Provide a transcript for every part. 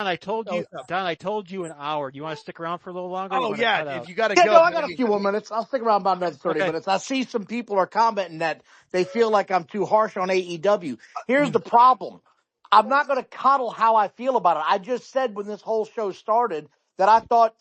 I told you an hour. Do you want to stick around for a little longer? Oh, yeah. If you got to Yeah, go. no, I got a few more minutes. I'll stick around about another 30 minutes. I see some people are commenting that they feel like I'm too harsh on AEW. Here's the problem. I'm not going to coddle how I feel about it. I just said when this whole show started that I thought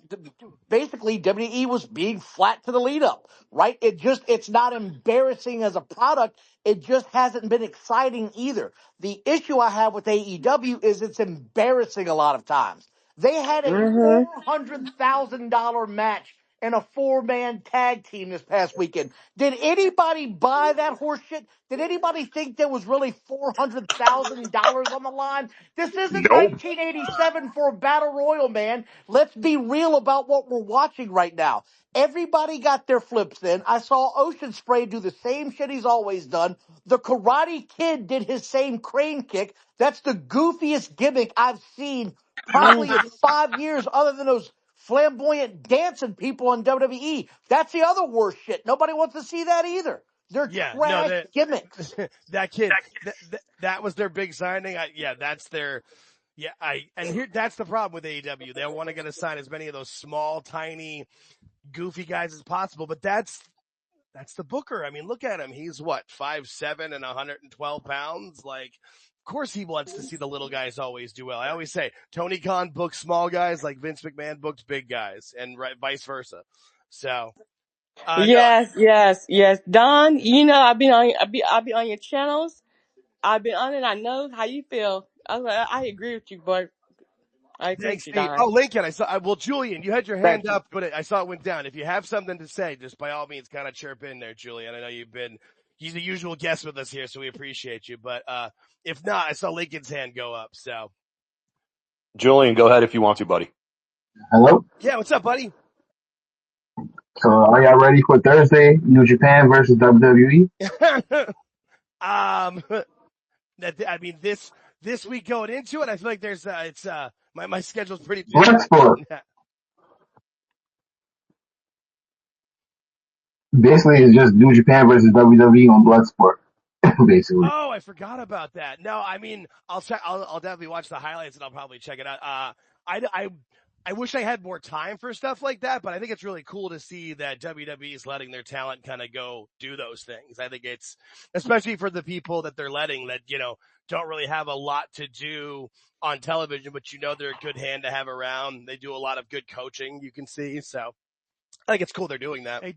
basically WWE was being flat to the lead up, right? It's not embarrassing as a product. It just hasn't been exciting either. The issue I have with AEW is it's embarrassing a lot of times. They had a $400,000 match in a 4-man tag team this past weekend. Did anybody buy that horse shit? Did anybody think there was really $400,000 on the line? This isn't Nope. 1987 for a battle royal, man. Let's be real about what we're watching right now. Everybody got their flips in. I saw Ocean Spray do the same shit he's always done. The Karate Kid did his same crane kick. That's the goofiest gimmick I've seen probably in 5 years, other than those flamboyant dancing people on WWE. That's the other worst shit. Nobody wants to see that either. They're trash gimmicks. That kid, that was their big signing. That's their. That's the problem with AEW. They want to get to sign as many of those small, tiny, goofy guys as possible, but that's the booker. I mean, look at him. He's what, 5'7" and 112 pounds? Like, of course he wants to see the little guys always do well. I always say Tony Khan books small guys like Vince McMahon books big guys, and vice versa. So. Yes. Don, I've been on your channels. I've been on it. I know how you feel. I agree with you, but I agree with you, Don. Oh, Lincoln, I saw. Well, Julian, you had your hand up, but I saw it went down. If you have something to say, just by all means, kind of chirp in there, Julian. I know he's a usual guest with us here, so we appreciate you. But if not, I saw Lincoln's hand go up. So, Julian, go ahead if you want to, buddy. Hello? Yeah, what's up, buddy? So are y'all ready for Thursday? New Japan versus WWE? This week going into it, I feel like there's my schedule's pretty busy. Bloodsport. Basically, it's just New Japan versus WWE on Bloodsport. Basically. Oh, I forgot about that. No, I mean, I'll definitely watch the highlights and I'll probably check it out. I wish I had more time for stuff like that, but I think it's really cool to see that WWE is letting their talent kind of go do those things. I think it's, especially for the people that they're letting that, don't really have a lot to do on television, but they're a good hand to have around. They do a lot of good coaching, you can see. So I think it's cool they're doing that. Hey,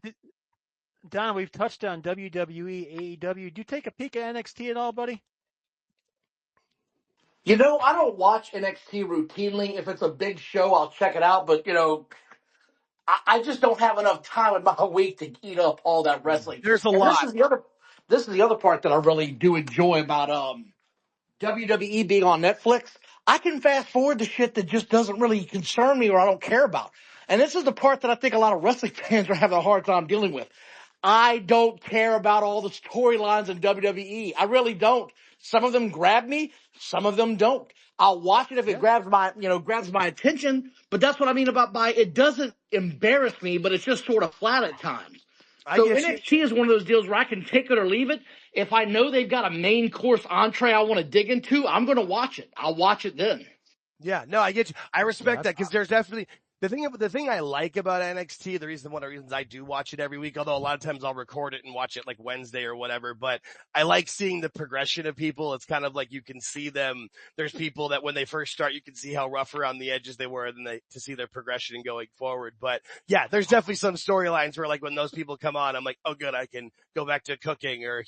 Don, we've touched on WWE, AEW. Do you take a peek at NXT at all, buddy? I don't watch NXT routinely. If it's a big show, I'll check it out. But, I just don't have enough time in my week to eat up all that wrestling. There's a lot. This is the other part that I really do enjoy about WWE being on Netflix. I can fast forward to shit that just doesn't really concern me or I don't care about. And this is the part that I think a lot of wrestling fans are having a hard time dealing with. I don't care about all the storylines in WWE. I really don't. Some of them grab me, some of them don't. I'll watch it if it grabs my attention, but that's what I mean about it doesn't embarrass me, but it's just sort of flat at times. So NXT is one of those deals where I can take it or leave it. If I know they've got a main course entree I want to dig into, I'm going to watch it. I'll watch it then. Yeah, no, I get you. I respect that because there's definitely the thing I like about NXT. One of the reasons I do watch it every week, although a lot of times I'll record it and watch it like Wednesday or whatever. But I like seeing the progression of people. It's kind of like you can see them. There's people that when they first start, you can see how rough around the edges they were, and to see their progression going forward. But yeah, there's definitely some storylines where like when those people come on, I'm like, oh good, I can go back to cooking or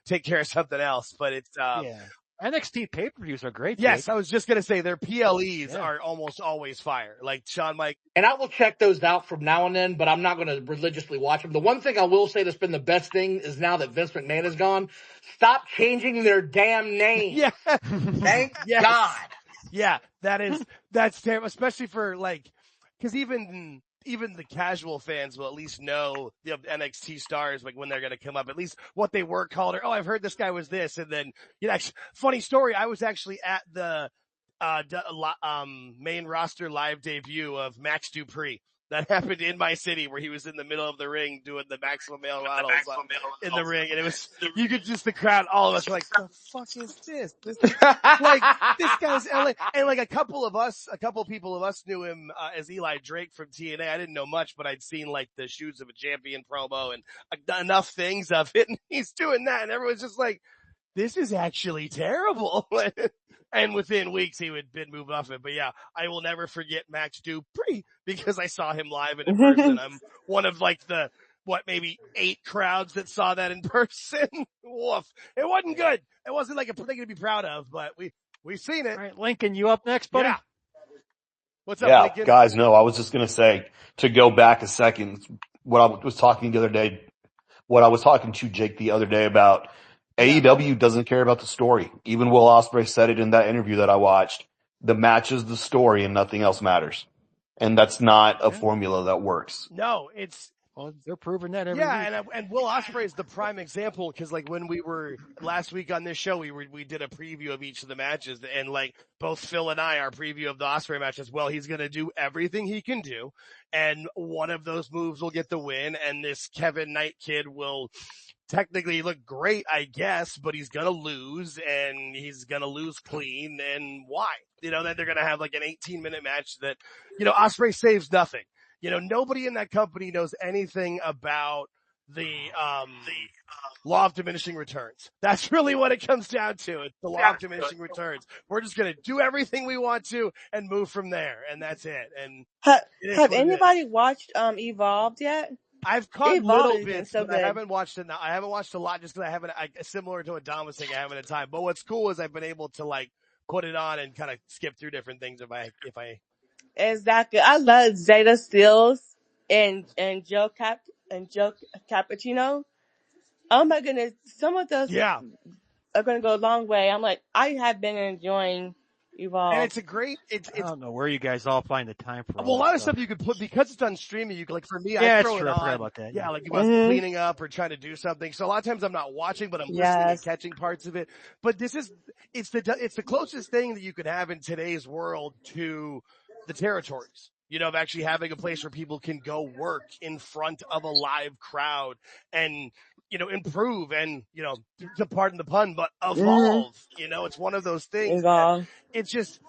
take care of something else. But it's NXT pay-per-views are great. Yes, I was just going to say their PLEs are almost always fire. Like Shawn Mike. And I will check those out from now and then, but I'm not going to religiously watch them. The one thing I will say that's been the best thing is now that Vince McMahon is gone, stop changing their damn name. Yeah. Thank God. Yeah, that's terrible, especially for because even the casual fans will at least know the NXT stars, like when they're going to come up, at least what they were called, or, oh, I've heard this guy was this. And then, funny story. I was actually at the, main roster live debut of Max Dupree. that happened in my city where he was in the middle of the ring doing the maximum male models in the ring. And it was, you could just, the crowd, all of us were like, the fuck is this? This is like, this guy's LA. And like a couple people of us knew him, as Eli Drake from TNA. I didn't know much, but I'd seen like the Shoes of a Champion promo and enough things of it. And he's doing that. And everyone's just like, this is actually terrible. And within weeks, he had been moved off it. But yeah, I will never forget Max Dupree because I saw him live and in person. I'm one of like maybe 8 crowds that saw that in person. Woof. It wasn't good. It wasn't like a thing to be proud of, but we've seen it. All right, Lincoln, you up next, buddy? Yeah. What's up, Yeah, Lincoln? guys, no, I was just going to say, to go back a second, what I was talking to Jake the other day about, AEW doesn't care about the story. Even Will Ospreay said it in that interview that I watched. The match is the story and nothing else matters. And that's not a formula that works. No, well, they're proving that every week. And Will Ospreay is the prime example because like when we were last week on this show, we did a preview of each of the matches and like both Phil and I, our preview of the Ospreay match as well, he's going to do everything he can do. And one of those moves will get the win. And this Kevin Knight kid will technically look great, I guess, but he's going to lose and he's going to lose clean. And why? Then they're going to have like an 18-minute match that, Ospreay saves nothing. Nobody in that company knows anything about the law of diminishing returns. That's really what it comes down to. It's the law of diminishing returns. We're just going to do everything we want to and move from there. And that's it. And have anybody watched Evolved yet? I've caught Evolved little bits, but I haven't watched it. I haven't watched a lot just because similar to what Don was saying, I haven't had time. But what's cool is I've been able to like put it on and kind of skip through different things if I. Exactly. I love Zeta Steels and Joe Cappuccino. Oh my goodness. Some of those are going to go a long way. I'm like, I have been enjoying Evolve. And it's a great, I don't know where you guys all find the time for. Well, a lot of stuff you could put, because it's on streaming, you could, like for me, I throw it on. I forgot about that. Yeah, like you was cleaning up or trying to do something. So a lot of times I'm not watching, but I'm listening and catching parts of it. But it's the closest thing that you could have in today's world to the territories. Of actually having a place where people can go work in front of a live crowd and, improve and, to pardon the pun, but evolve. It's one of those things. It's just,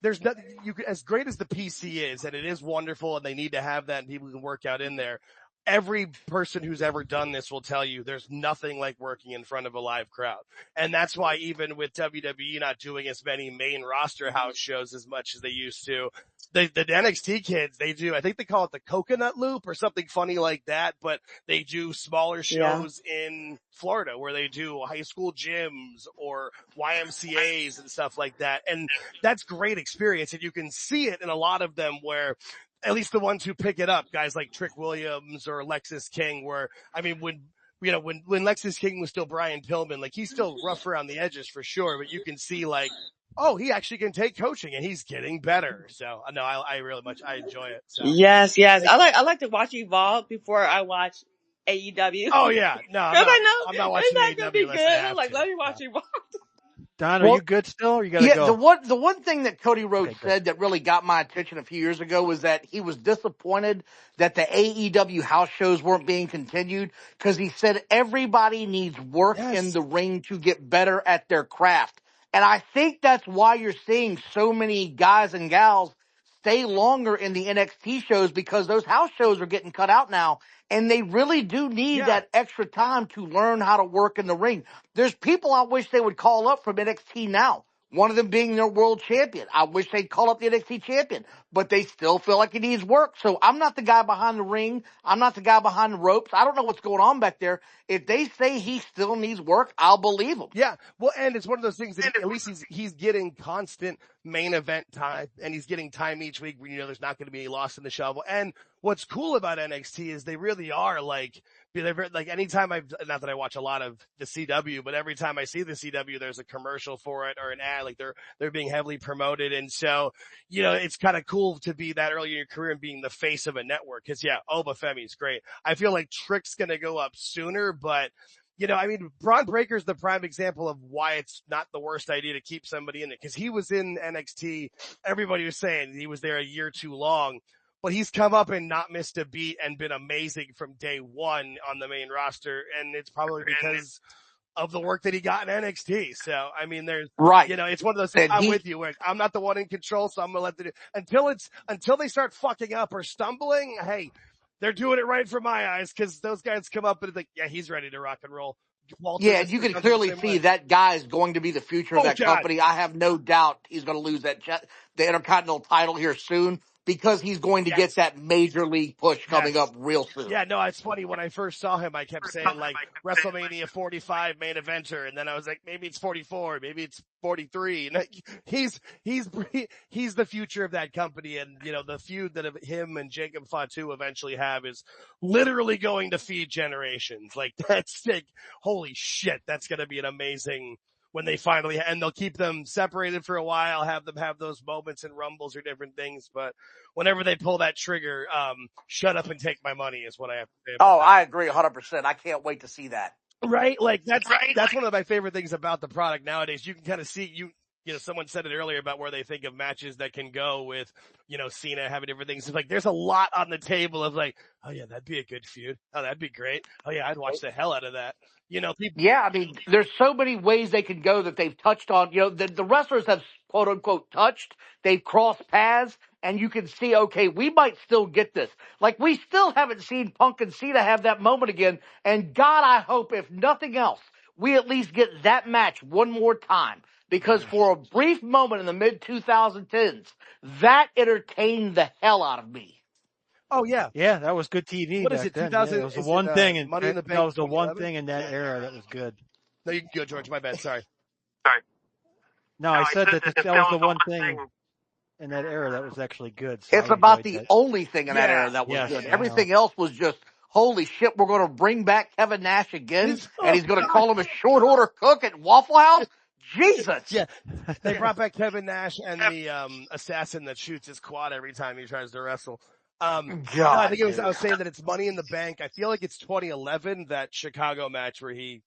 there's nothing as great as the PC is, and it is wonderful and they need to have that and people can work out in there. Every person who's ever done this will tell you there's nothing like working in front of a live crowd. And that's why even with WWE not doing as many main roster house shows as much as they used to, the NXT kids, they do, I think they call it the coconut loop or something funny like that, but they do smaller shows in Florida where they do high school gyms or YMCAs and stuff like that. And that's great experience. And you can see it in a lot of them where, at least the ones who pick it up, guys like Trick Williams or Lexis King, where, I mean, when Lexis King was still Brian Pillman, like he's still rough around the edges for sure, but you can see like, oh, he actually can take coaching and he's getting better. So no, I really I enjoy it. So. Yes. I like to watch Evolve before I watch AEW. Oh yeah. No, I'm not watching AEW. It's not going to be good. I'm like, let me watch Evolve. Don, are you good still or you gotta go? The one thing that Cody Rhodes said that really got my attention a few years ago was that he was disappointed that the AEW house shows weren't being continued because he said everybody needs work in the ring to get better at their craft. And I think that's why you're seeing so many guys and gals stay longer in the NXT shows because those house shows are getting cut out now. And they really do need that extra time to learn how to work in the ring. There's people I wish they would call up from NXT now. One of them being their world champion. I wish they'd call up the NXT champion, but they still feel like he needs work. So I'm not the guy behind the ring. I'm not the guy behind the ropes. I don't know what's going on back there. If they say he still needs work, I'll believe them. Yeah. Well, and it's one of those things that at least he's getting constant main event time and he's getting time each week where, there's not going to be any loss in the shovel. And what's cool about NXT is they really are like anytime not that I watch a lot of the CW, but every time I see the CW, there's a commercial for it or an ad, like they're being heavily promoted. And so, it's kind of cool to be that early in your career and being the face of a network. Cause Oba Femi's great. I feel like Trick's going to go up sooner, but Bronn Breakker is the prime example of why it's not the worst idea to keep somebody in it. Cause he was in NXT. Everybody was saying he was there a year too long. but he's come up and not missed a beat and been amazing from day one on the main roster. And it's probably because of the work that he got in NXT. So, I mean, there's, Right. it's one of those things. And I'm with you. Where I'm not the one in control, so I'm going to let until they start fucking up or stumbling. Hey, they're doing it right for my eyes, because those guys come up and it's like, yeah, he's ready to rock and roll. Yeah, and you can clearly see that guy is going to be the future of that company. I have no doubt he's going to lose the Intercontinental title here soon, because he's going to get that major league push coming up real soon. Yeah, no, it's funny. When I first saw him, I kept saying like WrestleMania 45 main eventer, and then I was like, maybe it's 44, maybe it's 43. And he's the future of that company, and the feud that him and Jacob Fatu eventually have is literally going to feed generations. Like, that's like, holy shit, that's going to be an amazing. When they finally, and they'll keep them separated for a while, have them have those moments and rumbles or different things. But whenever they pull that trigger, shut up and take my money is what I have to say about that. I agree 100%. I can't wait to see that. Right? Like, that's one of my favorite things about the product nowadays. You can kind of see, someone said it earlier about where they think of matches that can go with, Cena having different things. It's like, there's a lot on the table of like, oh yeah, that'd be a good feud. Oh, that'd be great. Oh yeah, I'd watch the hell out of that. People. Yeah, I mean, there's so many ways they can go that they've touched on. The wrestlers have quote unquote touched. They've crossed paths, and you can see, okay, we might still get this. Like, we still haven't seen Punk and Cena have that moment again. And God, I hope, if nothing else, we at least get that match one more time. Because for a brief moment in the mid-2010s, that entertained the hell out of me. Oh yeah, yeah, that was good TV. What is it? 2000. It was the one thing, and Money in the Bank. That was the one thing in that era that was good. No, you can go, George. My bad. Sorry. No, I said that was the one thing in that era that was actually good. So it's about the only thing in that era that was good. Everything else was just, holy shit, we're going to bring back Kevin Nash again, and he's going to call him a short order cook at Waffle House. Jesus. Yeah. They brought back Kevin Nash and the assassin that shoots his quad every time he tries to wrestle. I think I was saying that it's Money in the Bank. I feel like it's 2011, that Chicago match where he,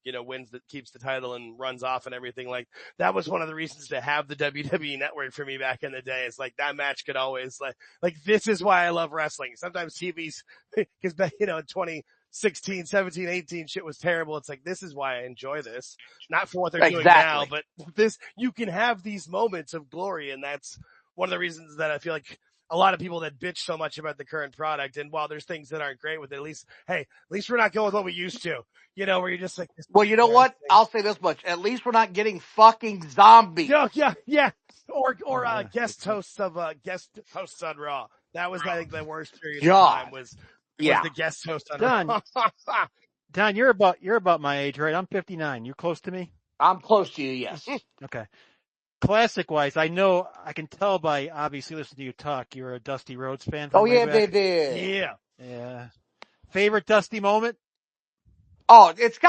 keeps the title and runs off and everything. Like, that was one of the reasons to have the WWE Network for me back in the day. It's like, that match could always like this is why I love wrestling. Sometimes TV's, cause back, in 2016, 17, 18 shit was terrible. It's like, this is why I enjoy this. Not for what they're doing now, but you can have these moments of glory. And that's one of the reasons that I feel like a lot of people that bitch so much about the current product, and while there's things that aren't great with it, at least we're not going with what we used to, where you're just like, well, you know what? I'll say this much. At least we're not getting fucking zombies. Yeah. Or guest hosts on Raw. That was, I think, the worst period of time was the guest host on Raw. Don, you're about my age, right? I'm 59. You're close to me? I'm close to you, yes. Okay. Classic wise, I can tell by obviously listening to you talk, you're a Dusty Rhodes fan. Oh yeah, baby. Yeah. Favorite Dusty moment? Oh, it's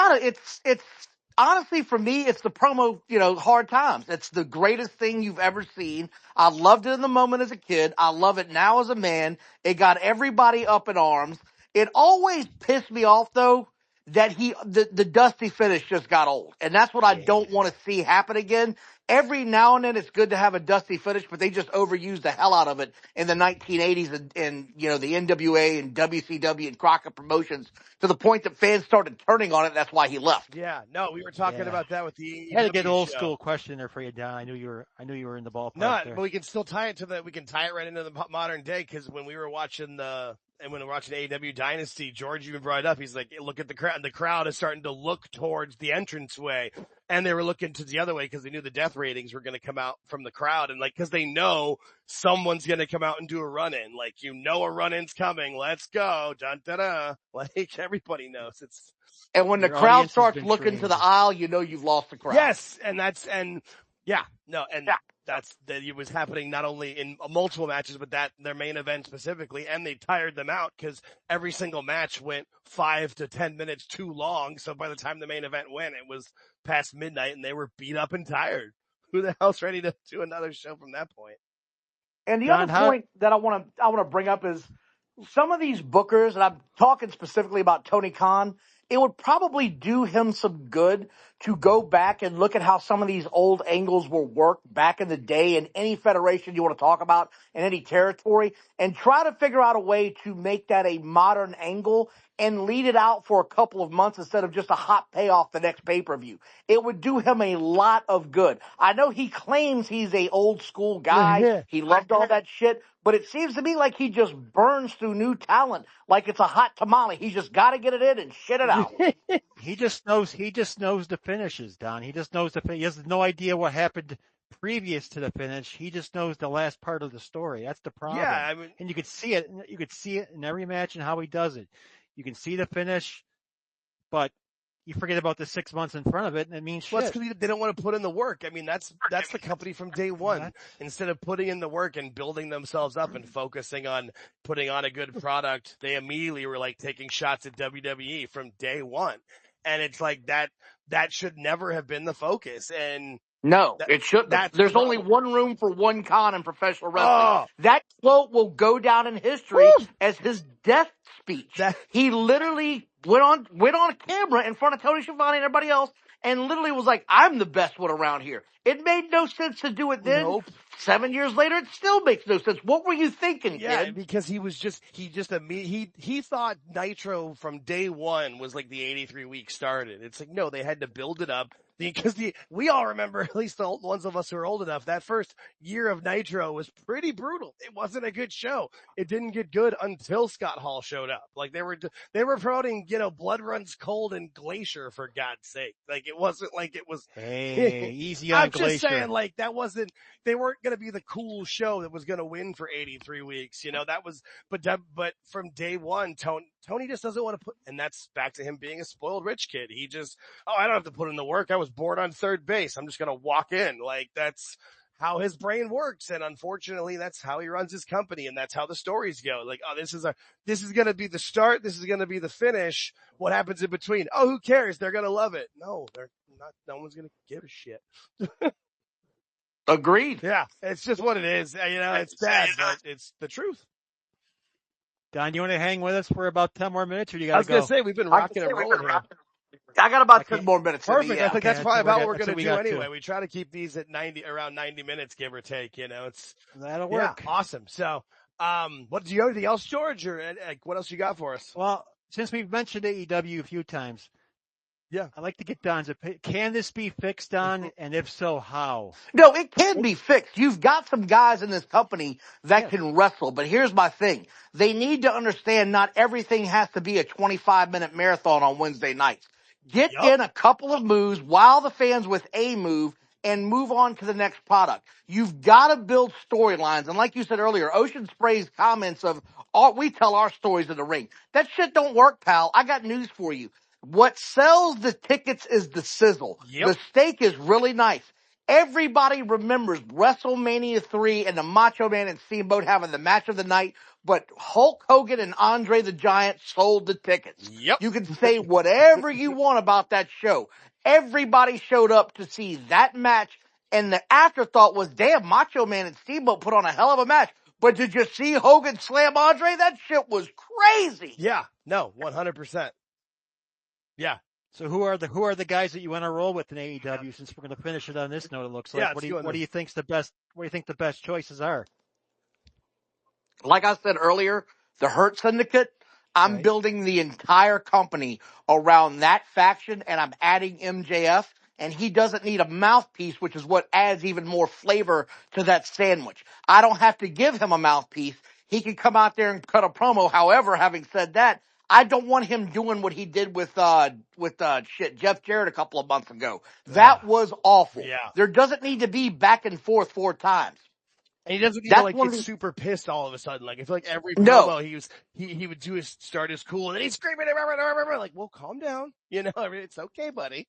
honestly for me, it's the promo, Hard Times. It's the greatest thing you've ever seen. I loved it in the moment as a kid. I love it now as a man. It got everybody up in arms. It always pissed me off though that the Dusty finish just got old. And that's what I don't want to see happen again. Every now and then it's good to have a Dusty finish, but they just overused the hell out of it in the 1980s and the NWA and WCW and Crockett promotions to the point that fans started turning on it. That's why he left. Yeah. No, we were talking about that with the AEW I had to get an old school question there for you, Don. I knew you were in the ballpark. No, but we can still tie it right into the modern day, because when we were watching AEW Dynasty, George even brought it up. He's like, look at the crowd. The crowd is starting to look towards the entranceway, and they were looking to the other way because they knew the death ratings were going to come out from the crowd, and because they know someone's going to come out and do a run-in. Like, a run-in's coming. Let's go. Dun, da, da. Like, everybody knows it's. And when the crowd starts looking to the aisle, you've lost the crowd. Yes, that it was happening not only in multiple matches, but their main event specifically, and they tired them out because every single match went 5 to 10 minutes too long. So by the time the main event went, it was past midnight and they were beat up and tired. Who the hell's ready to do another show from that point? And the other point that I want to bring up is some of these bookers, and I'm talking specifically about Tony Khan, it would probably do him some good to go back and look at how some of these old angles were worked back in the day in any federation you want to talk about in any territory, and try to figure out a way to make that a modern angle and lead it out for a couple of months instead of just a hot payoff the next pay-per-view. It would do him a lot of good. I know he claims he's a old school guy. He loved all that shit, but it seems to me like he just burns through new talent like it's a hot tamale. He's just got to get it in and shit it out. He just knows the finishes, Don. He just knows he has no idea what happened previous to the finish. He just knows the last part of the story. That's the problem. Yeah, I mean, and you could see it. You could see it in every match and how he does it. You can see the finish, but you forget about the 6 months in front of it, and it means well, shit. that's because they don't want to put in the work. I mean, that's the company from day one. Instead of putting in the work and building themselves up and focusing on putting on a good product, they immediately were like taking shots at WWE from day one. And it's like that should never have been the focus. And no, it shouldn't. There's only one room for one con in professional wrestling. That quote will go down in history as his death speech. He literally went on camera in front of Tony Schiavone and everybody else and literally was like, "I'm the best one around here." It made no sense to do it then. Nope. 7 years later, it still makes no sense. What were you thinking, kid? Because he thought Nitro from day one was like the 83 week started. It's like, no, they had to build it up. Because we all remember, at least the ones of us who are old enough, that first year of Nitro was pretty brutal. It wasn't a good show. It didn't get good until Scott Hall showed up. Like they were promoting, Blood Runs Cold and Glacier for God's sake. Like it wasn't like it was. Hey, easy on Glacier. I'm just saying, like they weren't going to be the cool show that was going to win for 83 weeks. But from day one, Tony just doesn't want to put, and that's back to him being a spoiled rich kid. He just, I don't have to put in the work. I was born on third base. I'm just going to walk in. Like that's how his brain works. And unfortunately, that's how he runs his company. And that's how the stories go. Like, this is going to be the start. This is going to be the finish. What happens in between? Oh, who cares? They're going to love it. No, they're not. No one's going to give a shit. Agreed. Yeah. It's just what it is. It's bad, but it's the truth. Don, you want to hang with us for about 10 more minutes, or you got to go? I was going to say, we've been rocking and rolling here. I got about 10 more minutes. Perfect. I think that's probably about what we're going to do anyway. Too. We try to keep these at around 90 minutes, give or take. That'll work. Yeah, awesome. So, what do you have anything else, George, or what else you got for us? Well, since we've mentioned AEW a few times, yeah, I'd like to get Don's opinion. Can this be fixed, Don? And if so, how? No, it can be fixed. You've got some guys in this company that can wrestle, but here's my thing. They need to understand not everything has to be a 25-minute marathon on Wednesday nights. Get in a couple of moves, wow the fans with a move, and move on to the next product. You've got to build storylines. And like you said earlier, Ocean Spray's comments of, we tell our stories in the ring. That shit don't work, pal. I got news for you. What sells the tickets is the sizzle. Yep. The steak is really nice. Everybody remembers WrestleMania 3 and the Macho Man and Steamboat having the match of the night, but Hulk Hogan and Andre the Giant sold the tickets. Yep. You can say whatever you want about that show. Everybody showed up to see that match, and the afterthought was, damn, Macho Man and Steamboat put on a hell of a match. But did you see Hogan slam Andre? That shit was crazy. Yeah. No, 100%. Yeah. So who are the guys that you want to roll with in AEW? Since we're going to finish it on this note, it looks like. What do you think the best choices are? Like I said earlier, the Hurt Syndicate. I'm building the entire company around that faction, and I'm adding MJF. And he doesn't need a mouthpiece, which is what adds even more flavor to that sandwich. I don't have to give him a mouthpiece. He can come out there and cut a promo. However, having said that, I don't want him doing what he did with Jeff Jarrett a couple of months ago. That was awful. Yeah. There doesn't need to be back and forth 4 times. And he doesn't need to get super pissed all of a sudden. Like I feel like every promo he would do start his cool and then he's screaming like, well, calm down. It's okay, buddy.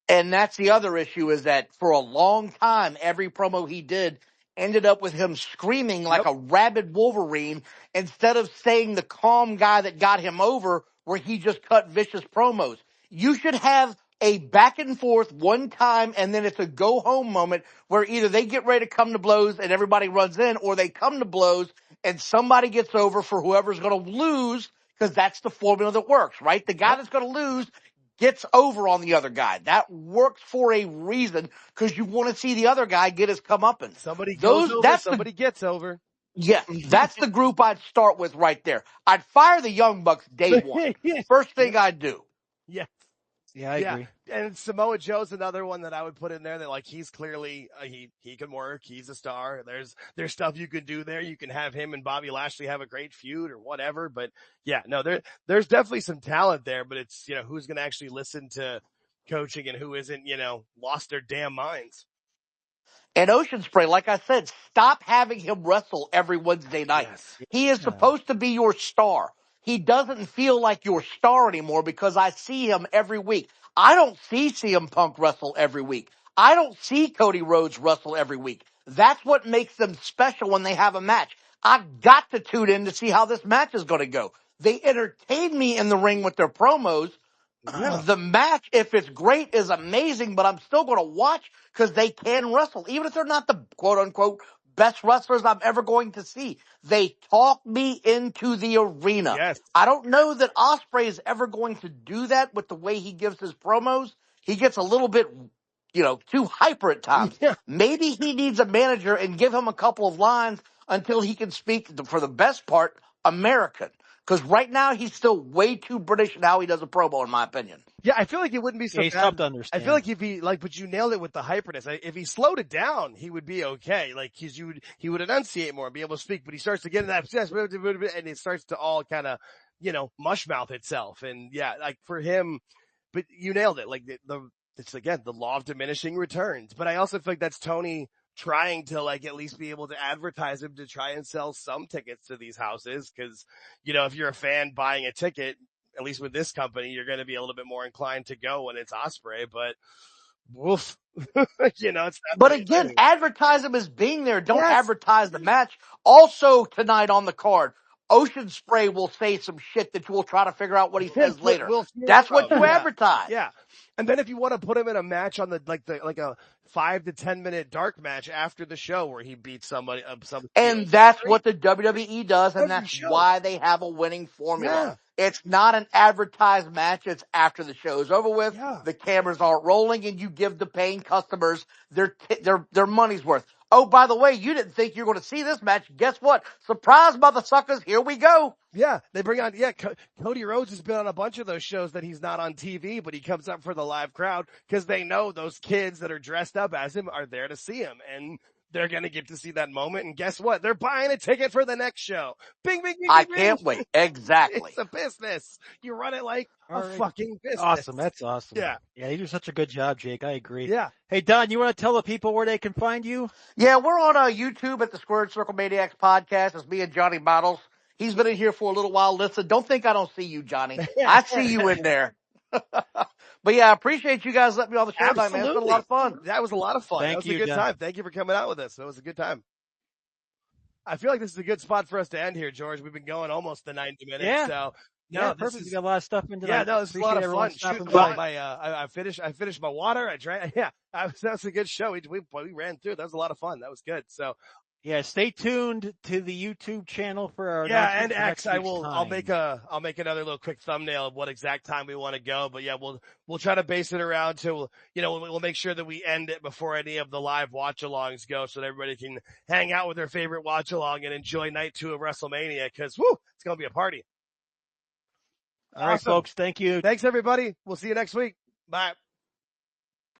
And that's the other issue is that for a long time, every promo he did ended up with him screaming like a rabid Wolverine instead of saying the calm guy that got him over where he just cut vicious promos. You should have a back and forth one time and then it's a go home moment where either they get ready to come to blows and everybody runs in or they come to blows and somebody gets over for whoever's going to lose because that's the formula that works, right? The guy that's going to lose gets over on the other guy. That works for a reason because you want to see the other guy get his comeuppance. Somebody goes over, somebody gets over. Yeah, that's the group I'd start with right there. I'd fire the Young Bucks day one. First thing I'd do. Yeah. Yeah, I agree. And Samoa Joe's another one that I would put in there that like he's clearly he can work. He's a star. There's stuff you can do there. You can have him and Bobby Lashley have a great feud or whatever. But yeah, no, there's definitely some talent there. But it's who's going to actually listen to coaching and who isn't lost their damn minds. And Ocean Spray, like I said, stop having him wrestle every Wednesday night. Yes. He is supposed to be your star. He doesn't feel like your star anymore because I see him every week. I don't see CM Punk wrestle every week. I don't see Cody Rhodes wrestle every week. That's what makes them special when they have a match. I've got to tune in to see how this match is going to go. They entertain me in the ring with their promos. Yeah. The match, if it's great, is amazing, but I'm still going to watch because they can wrestle, even if they're not the quote-unquote best wrestlers I'm ever going to see. They talk me into the arena. Yes. I don't know that Ospreay is ever going to do that with the way he gives his promos. He gets a little bit, too hyper at times. Yeah. Maybe he needs a manager and give him a couple of lines until he can speak, for the best part, American. Because right now he's still way too British in how he does a promo, in my opinion. Yeah, I feel like it wouldn't be so he's bad. tough to understand. I feel like if he but you nailed it with the hyperness. If he slowed it down, he would be okay. Like he would enunciate more and be able to speak. But he starts to get in that and it starts to all kind of mush mouth itself. And yeah, like for him, but you nailed it. Like it's again the law of diminishing returns. But I also feel like that's Tony trying to like at least be able to advertise him to try and sell some tickets to these houses. Cause if you're a fan buying a ticket, at least with this company, you're going to be a little bit more inclined to go when it's Ospreay, but woof, it's not. But again, advertise him as being there. Don't advertise the match. Also tonight on the card, Ocean Spray will say some shit that you will try to figure out what he says later. That's what you advertise. Yeah. And then if you want to put him in a match on like a 5 to 10 minute dark match after the show where he beats somebody, and that's what the WWE does, and that's why they have a winning formula. Yeah. It's not an advertised match. It's after the show's over with. Yeah. The cameras aren't rolling, and you give the paying customers their money's worth. Oh, by the way, you didn't think you were going to see this match. Guess what? Surprise, mother suckers. Here we go. Yeah, they bring on, Cody Rhodes has been on a bunch of those shows that he's not on TV, but he comes up for the live crowd because they know those kids that are dressed up as him are there to see him. And they're going to get to see that moment. And guess what? They're buying a ticket for the next show. Bing, bing, bing, I bing, can't wait. Exactly. It's a business. You run it like a fucking business. Awesome. That's awesome. Yeah. Yeah, you do such a good job, Jake. I agree. Yeah. Hey, Don, you want to tell the people where they can find you? Yeah, we're on YouTube at the Squared Circle Maniacs podcast. It's me and Johnny Bottles. He's been in here for a little while. Listen, don't think I don't see you, Johnny. I see you in there. But yeah, I appreciate you guys letting me on the show tonight, man. It's been a lot of fun. That was a lot of fun. Thank that was you, a good John. time. Thank you for coming out with us. That was a good time. I feel like this is a good spot for us to end here, George. We've been going almost the 90 minutes. Yeah. So No, perfect. You got a lot of stuff into that. Yeah, no, it's a lot of fun. Shooting I finished my water. I drank. Yeah, that was a good show. We ran through. That was a lot of fun. That was good. So. Yeah, stay tuned to the YouTube channel for our and X. I'll make another little quick thumbnail of what exact time we want to go. But yeah, we'll try to base it around to we'll make sure that we end it before any of the live watch-alongs go, so that everybody can hang out with their favorite watch-along and enjoy night 2 of WrestleMania. Because it's gonna be a party. All right, folks. Thank you. Thanks everybody. We'll see you next week. Bye.